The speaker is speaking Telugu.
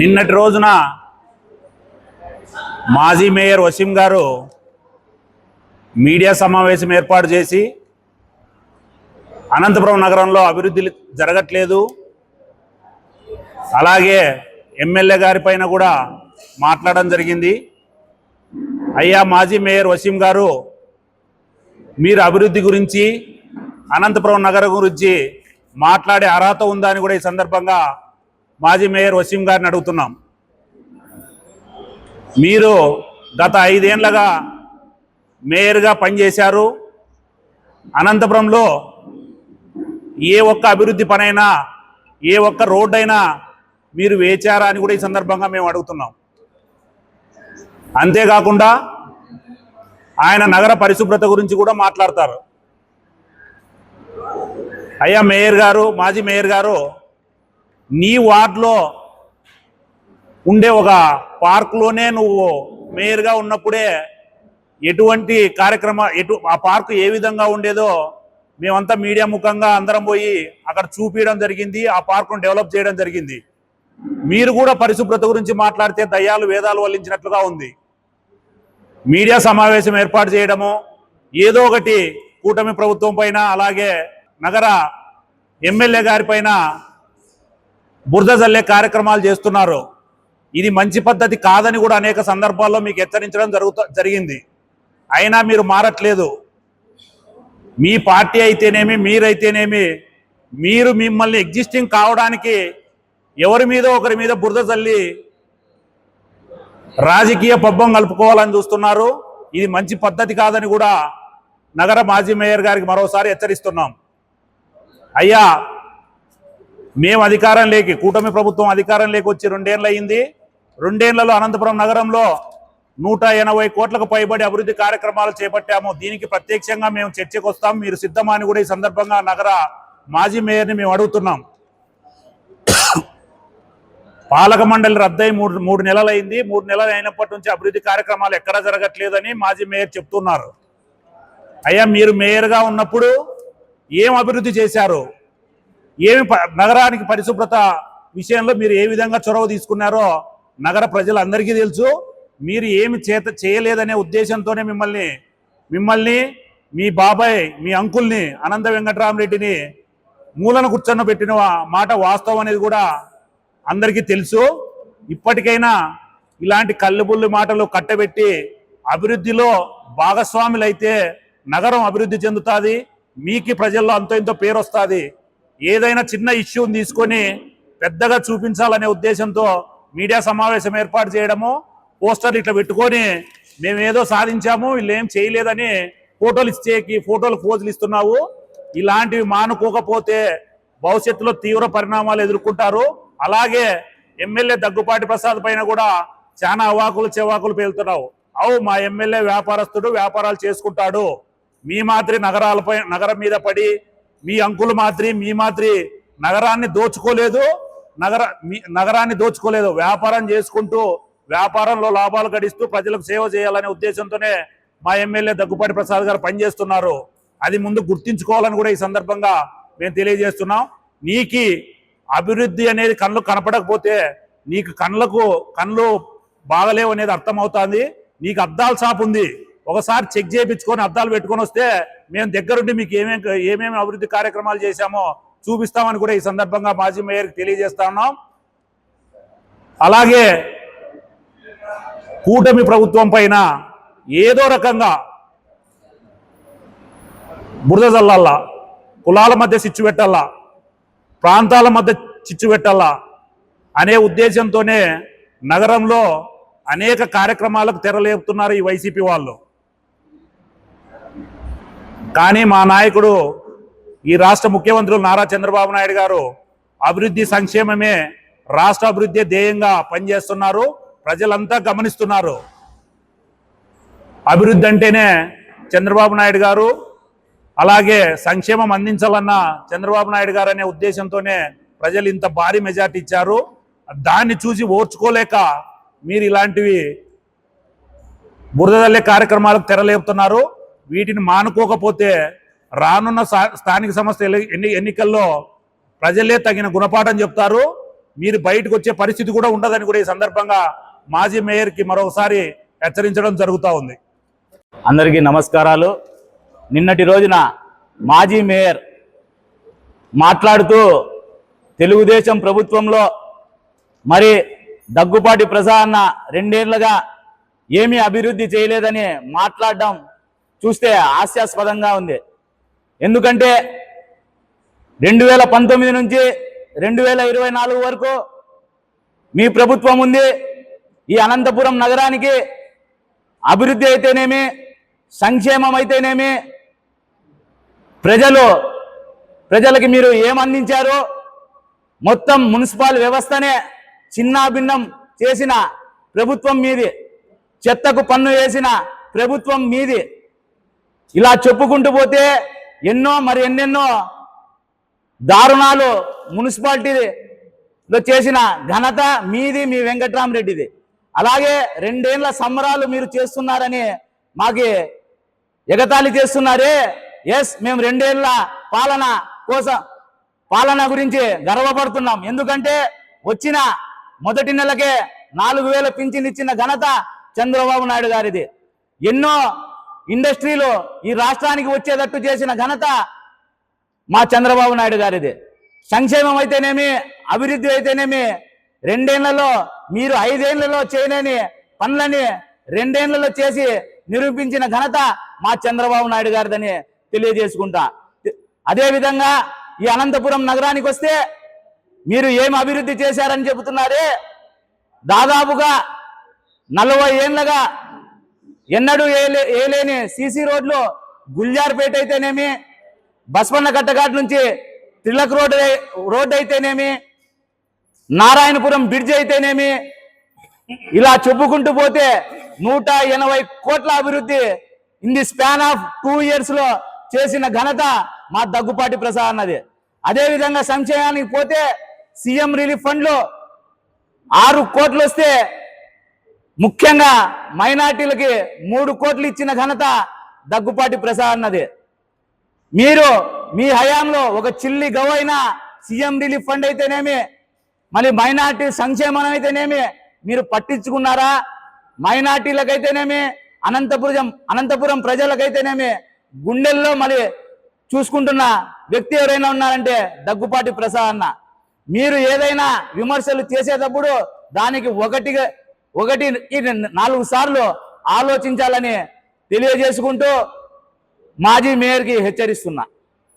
నిన్నటి రోజున మాజీ మేయర్ వసీం గారు మీడియా సమావేశం ఏర్పాటు చేసి అనంతపురం నగరంలో అభివృద్ధి జరగట్లేదు, అలాగే ఎమ్మెల్యే గారి పైన కూడా మాట్లాడడం జరిగింది. అయ్యా మాజీ మేయర్ వసీం గారు, మీరు అభివృద్ధి గురించి అనంతపురం నగరం గురించి మాట్లాడే అర్హత ఉందా అని కూడా ఈ సందర్భంగా మాజీ మేయర్ వసీం గారిని అడుగుతున్నాం. మీరు గత 5 ఏళ్లుగా మేయర్గా పనిచేశారు. అనంతపురంలో ఏ ఒక్క అభివృద్ధి పనైనా, ఏ ఒక్క రోడ్డు అయినా మీరు వేచారా అని కూడా ఈ సందర్భంగా మేము అడుగుతున్నాం. అంతేకాకుండా ఆయన నగర పరిశుభ్రత గురించి కూడా మాట్లాడతారు. అయ్యా మేయర్ గారు, మాజీ మేయర్ గారు, నీ వార్డులో ఉండే ఒక పార్కులోనే నువ్వు మేయర్గా ఉన్నప్పుడే ఎటువంటి ఆ పార్కు ఏ విధంగా ఉండేదో మేమంతా మీడియా ముఖంగా అందరం పోయి అక్కడ చూపించడం జరిగింది, ఆ పార్కును డెవలప్ చేయడం జరిగింది. మీరు కూడా పరిశుభ్రత గురించి మాట్లాడితే దయ్యాలు వేదాలు వల్లించినట్లుగా ఉంది. మీడియా సమావేశం ఏర్పాటు చేయడము, ఏదో ఒకటి కూటమి ప్రభుత్వం పైన, అలాగే నగర ఎమ్మెల్యే గారి పైన బురద జల్లే కార్యక్రమాలు చేస్తున్నారు. ఇది మంచి పద్ధతి కాదని కూడా అనేక సందర్భాల్లో మీకు హెచ్చరించడం జరిగింది. అయినా మీరు మారట్లేదు. మీ పార్టీ అయితేనేమి, మీరైతేనేమి, మీరు మిమ్మల్ని ఎగ్జిస్టింగ్ కావడానికి ఎవరి మీద ఒకరి మీద బురద జల్లి రాజకీయ పబ్బం కలుపుకోవాలని చూస్తున్నారు. ఇది మంచి పద్ధతి కాదని కూడా నగర మాజీ మేయర్ గారికి మరోసారి హెచ్చరిస్తున్నాం. అయ్యా, మేము అధికారంలోకి, కూటమి ప్రభుత్వం అధికారంలోకి వచ్చి 2 ఏళ్ళు అయింది. 2 ఏళ్లలో అనంతపురం నగరంలో 180 కోట్లకు పైబడి అభివృద్ధి కార్యక్రమాలు చేపట్టాము. దీనికి ప్రత్యక్షంగా మేము చర్చకు వస్తాం, మీరు సిద్ధమా అని కూడా ఈ సందర్భంగా నగర మాజీ మేయర్ని మేము అడుగుతున్నాం. పాలక మండలి రద్దయి 3 నెలలు అయింది. 3 నెలలు అయినప్పటి నుంచి అభివృద్ధి కార్యక్రమాలు ఎక్కడా జరగట్లేదని మాజీ మేయర్ చెప్తున్నారు. అయ్యా, మీరు మేయర్గా ఉన్నప్పుడు ఏం అభివృద్ధి చేశారు? నగరానికి పరిశుభ్రత విషయంలో మీరు ఏ విధంగా చొరవ తీసుకున్నారో నగర ప్రజలందరికీ తెలుసు. మీరు ఏమి చేయలేదనే ఉద్దేశంతోనే మిమ్మల్ని మీ బాబాయ్, మీ అంకుల్ని, అనంత వెంకటరామరెడ్డిని మూలన కూర్చొని పెట్టిన మాట వాస్తవం అనేది కూడా అందరికీ తెలుసు. ఇప్పటికైనా ఇలాంటి కళ్ళుబుల్లి మాటలు కట్టబెట్టి అభివృద్ధిలో భాగస్వాములైతే నగరం అభివృద్ధి చెందుతుంది, మీకు ప్రజల్లో అంతో ఇంతో పేరు వస్తుంది. ఏదైనా చిన్న ఇష్యూని తీసుకొని పెద్దగా చూపించాలనే ఉద్దేశంతో మీడియా సమావేశం ఏర్పాటు చేయడము, పోస్టర్లు ఇట్లా పెట్టుకొని మేమేదో సాధించాము, వీళ్ళు ఏం చేయలేదని ఫోటోలు పోజులు ఇస్తున్నావు. ఇలాంటివి మానుకోకపోతే భవిష్యత్తులో తీవ్ర పరిణామాలు ఎదుర్కొంటారు. అలాగే ఎమ్మెల్యే దగ్గుపాటి ప్రసాద్ పైన కూడా చాలా చెవాకులు పేలుతున్నావు. మా ఎమ్మెల్యే వ్యాపారస్తుడు, వ్యాపారాలు చేసుకుంటాడు. మీ మాదిరి నగరం మీద పడి, మీ అంకులు మాదిరి, మీ మాదిరి నగరాన్ని దోచుకోలేదు. వ్యాపారం చేసుకుంటూ, వ్యాపారంలో లాభాలు గడిస్తూ ప్రజలకు సేవ చేయాలనే ఉద్దేశంతోనే మా ఎమ్మెల్యే దగ్గుపాటి ప్రసాద్ గారు పనిచేస్తున్నారు. అది ముందు గుర్తించుకోవాలని కూడా ఈ సందర్భంగా మేము తెలియజేస్తున్నాం. నీకు అభివృద్ధి అనేది కళ్ళు కనపడకపోతే నీకు కళ్ళు బాగలేవు అనేది అర్థమవుతుంది. నీకు అద్దాల షాప్ ఉంది, ఒకసారి చెక్ చేయించుకొని అద్దాలు పెట్టుకొని వస్తే మేము దగ్గరుండి మీకు ఏమేమి అభివృద్ధి కార్యక్రమాలు చేశామో చూపిస్తామని కూడా ఈ సందర్భంగా మాజీ మేయర్కి తెలియజేస్తా ఉన్నాం. అలాగే కూటమి ప్రభుత్వం పైన ఏదో రకంగా బురద జల్లాలా, కులాల మధ్య చిచ్చు పెట్టాలా, ప్రాంతాల మధ్య చిచ్చు పెట్టాలా అనే ఉద్దేశంతోనే నగరంలో అనేక కార్యక్రమాలకు తెరలేపుతున్నారు ఈ వైసీపీ వాళ్ళు. కానీ మా నాయకుడు, ఈ రాష్ట్ర ముఖ్యమంత్రులు నారా చంద్రబాబు నాయుడు గారు అభివృద్ధి సంక్షేమమే రాష్ట్ర అభివృద్ధి ధ్యేయంగా పనిచేస్తున్నారు. ప్రజలంతా గమనిస్తున్నారు. అభివృద్ధి అంటేనే చంద్రబాబు నాయుడు గారు, అలాగే సంక్షేమం అందించాలన్న చంద్రబాబు నాయుడు గారు అనే ఉద్దేశంతోనే ప్రజలు ఇంత భారీ మెజార్టీ ఇచ్చారు. దాన్ని చూసి ఓర్చుకోలేక మీరు ఇలాంటివి బురదల్లే కార్యక్రమాలకు తెరలేపుతున్నారు. వీటిని మానుకోకపోతే రానున్న స్థానిక సంస్థ ఎన్నికల్లో ప్రజలే తగిన గుణపాఠం చెప్తారు. మీరు బయటకు వచ్చే పరిస్థితి కూడా ఉండదని కూడా ఈ సందర్భంగా మాజీ మేయర్కి మరొకసారి హెచ్చరించడం జరుగుతూ ఉంది. అందరికీ నమస్కారాలు. నిన్నటి రోజున మాజీ మేయర్ మాట్లాడుతూ తెలుగుదేశం ప్రభుత్వంలో మరి దగ్గుపాటి ప్రసాద్ అన్న 2 ఏళ్లుగా ఏమీ అభివృద్ధి చేయలేదని మాట్లాడడం చూస్తే హాస్యాస్పదంగా ఉంది. ఎందుకంటే 2019 నుంచి 2024 వరకు మీ ప్రభుత్వం ఉంది. ఈ అనంతపురం నగరానికి అభివృద్ధి అయితేనేమి, సంక్షేమం అయితేనేమి, ప్రజలకి మీరు ఏమందించారు? మొత్తం మున్సిపల్ వ్యవస్థనే చిన్నాభిన్నం చేసిన ప్రభుత్వం మీది, చెత్తకు పన్ను వేసిన ప్రభుత్వం మీది. ఇలా చెప్పుకుంటూ పోతే ఎన్నెన్నో దారుణాలు మున్సిపాలిటీలో చేసిన ఘనత మీది, మీ వెంకట్రామరెడ్డిది. అలాగే 2 ఏళ్ల సంబరాలు మీరు చేస్తున్నారని మాకు ఎగతాళి చేస్తున్నారే. ఎస్, మేము 2 ఏళ్ల పాలన గురించి గర్వపడుతున్నాం. ఎందుకంటే వచ్చిన మొదటి నెలకే 4000 పింఛన్ ఇచ్చిన ఘనత చంద్రబాబు నాయుడు గారిది. ఎన్నో ఇండస్ట్రీలు ఈ రాష్ట్రానికి వచ్చేటట్టు చేసిన ఘనత మా చంద్రబాబు నాయుడు గారిది. సంక్షేమం అయితేనేమి, అభివృద్ధి అయితేనేమి 2 ఏళ్లలో మీరు 5 ఏళ్లలో చేయలేని పనులని 2 ఏళ్లలో చేసి నిరూపించిన ఘనత మా చంద్రబాబు నాయుడు గారిదని తెలియజేసుకుంటా. అదేవిధంగా ఈ అనంతపురం నగరానికి వస్తే మీరు ఏం అభివృద్ధి చేశారని చెబుతున్నారే. దాదాపుగా 40 ఏళ్లుగా ఎన్నడూ ఏలేని సీసీ రోడ్లు గుల్జార్పేట అయితేనేమి, బస్పన్న కట్టఘాట్ నుంచి తిలక్ రోడ్ అయితేనేమి, నారాయణపురం బ్రిడ్జ్ అయితేనేమి, ఇలా చెప్పుకుంటూ పోతే 180 కోట్ల అభివృద్ధి in the span of 2 years లో చేసిన ఘనత మా దగ్గుపాటి ప్రసాద్ అన్నది. అదేవిధంగా సంక్షేమానికి పోతే సీఎం రిలీఫ్ ఫండ్లో 6 కోట్లు వస్తే ముఖ్యంగా మైనార్టీలకి 3 కోట్లు ఇచ్చిన ఘనత దగ్గుపాటి ప్రసాద్ అన్నది. మీరు మీ హయాంలో ఒక చిల్లి గవైన సీఎం రిలీఫ్ ఫండ్ అయితేనేమి, మళ్ళీ మైనార్టీ సంక్షేమం అయితేనేమి మీరు పట్టించుకున్నారా? మైనార్టీలకైతేనేమి, అనంతపురం ప్రజలకైతేనేమి గుండెల్లో మళ్ళీ చూసుకుంటున్న వ్యక్తి ఎవరైనా ఉన్నారంటే దగ్గుపాటి ప్రసాద్ అన్న. మీరు ఏదైనా విమర్శలు చేసేటప్పుడు దానికి ఒకటి 4 సార్లు ఆలోచించాలని తెలియజేసుకుంటూ మాజీ మేయర్కి హెచ్చరిస్తున్నా.